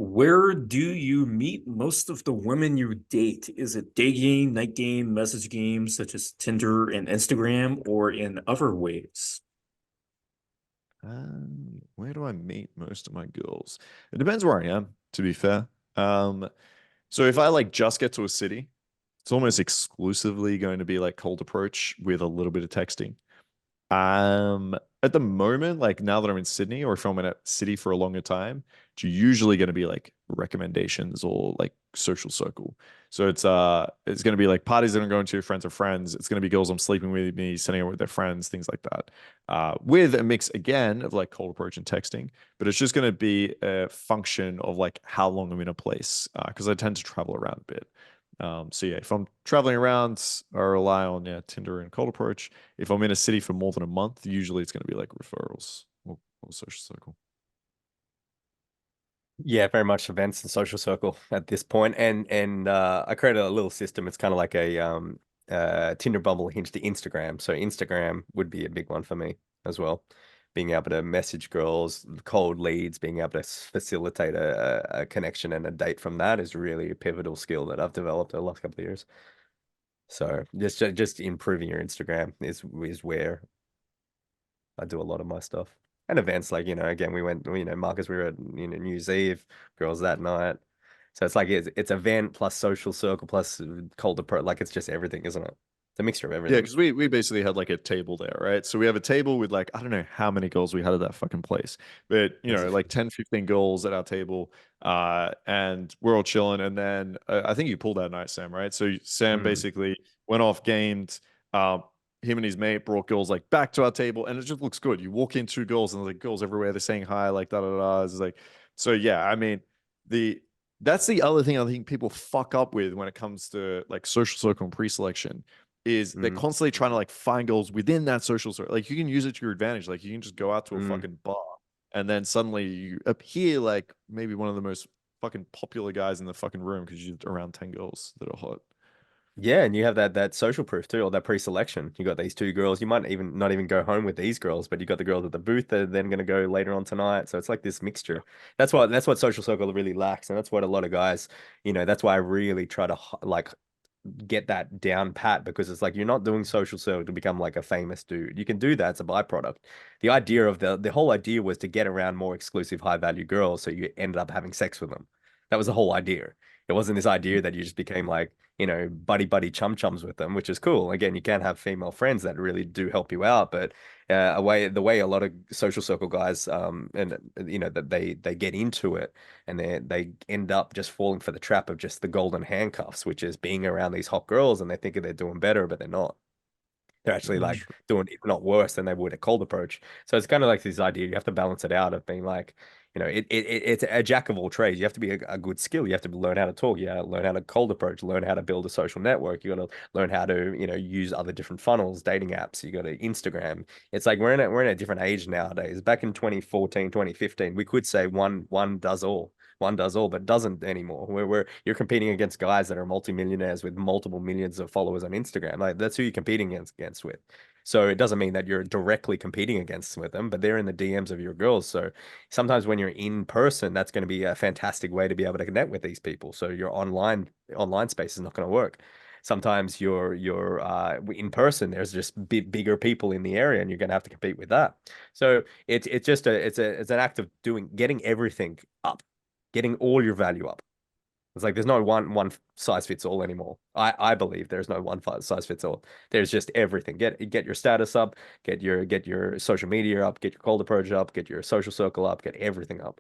Where do you meet most of the women you date? Is it day game, night game, message games such as Tinder and Instagram, or in other ways? Where do I meet most of my girls? It depends where I am, to be fair. Um, so if I like just get to a city, it's almost exclusively going to be like cold approach with a little bit of texting. At the moment, like now that I'm in Sydney, or if I'm in a city for a longer time, it's usually going to be like recommendations or like social circle. So it's going to be like parties that I'm going to, friends of friends. It's going to be girls I'm sleeping with me, sending out with their friends, things like that. With a mix again of like cold approach and texting, but it's just going to be a function of like how long I'm in a place because I tend to travel around a bit. So yeah, if I'm traveling around, I rely on Tinder and cold approach. If I'm in a city for more than a month, usually it's going to be like referrals or social circle. Yeah, very much events and social circle at this point. And I created a little system. It's kind of like a Tinder bubble hinged to Instagram. So Instagram would be a big one for me as well. Being able to message girls, cold leads, being able to facilitate a connection and a date from that is really a pivotal skill that I've developed the last couple of years. So just improving your Instagram is where I do a lot of my stuff. And events like, again, we went, Marcus, we were at, New Year's Eve, girls that night. So it's like it's event plus social circle plus cold approach. Like it's just everything, isn't it? It's a mixture of Yeah, everything. because we basically had like a table there, right? So we have a table with like I don't know how many girls we had at that fucking place, but There's a like few. 10, 15 girls at our table, and we're all chilling. And then I think you pulled that night, Sam, right? So Sam Mm. basically went off, gamed. Him and his mate brought girls like back to our table, and it just looks good. You walk in, two girls, and there's like girls everywhere. They're saying hi, like da da da. It's like so. Yeah, I mean the that's the other thing I think people fuck up with when it comes to like social circle and pre-selection is they're Mm. constantly trying to like find goals within that social circle. Like you can use it to your advantage. Like you can just go out to a Mm. fucking bar and then suddenly you appear like maybe one of the most fucking popular guys in the fucking room because you're around 10 girls that are hot. Yeah, and you have that social proof too, or that pre-selection. You got these two girls. You might even not even go home with these girls, but you got the girls at the booth that are then going to go later on tonight. So it's like this mixture. That's what social circle really lacks, and that's what a lot of guys, that's why I really try to like get that down pat because it's like you're not doing social circle to become like a famous dude. You can do that as a byproduct. The idea of the whole idea was to get around more exclusive high value girls, so you ended up having sex with them. That was the whole idea. It wasn't this idea that you just became like, buddy buddy chum chums with them, which is cool. Again, you can have female friends that really do help you out, but the way a lot of social circle guys and that they get into it and they end up just falling for the trap of just the golden handcuffs, which is being around these hot girls and they think they're doing better, but they're not. They're actually like doing, if not worse than they would a cold approach. So it's kind of like this idea you have to balance it out of being like, it's a jack of all trades. You have to be a good skill. You have to learn how to talk. You have to learn how to cold approach, learn how to build a social network. You got to learn how to, use other different funnels, dating apps. You got to Instagram. It's like we're in a different age nowadays. Back in 2014, 2015, we could say one does all. One does all, but doesn't anymore. Where you're competing against guys that are multimillionaires with multiple millions of followers on Instagram. Like that's who you're competing against with. So it doesn't mean that you're directly competing against with them, but they're in the DMs of your girls. So sometimes when you're in person, that's going to be a fantastic way to be able to connect with these people. So your online space is not going to work. Sometimes you're in person. There's just bigger people in the area, and you're going to have to compete with that. So it's just it's an act of getting everything up, getting all your value up. It's like there's no one size fits all anymore. I believe there's no one size fits all. There's just everything. Get your status up, get your social media up, get your cold approach up, get your social circle up, get everything up.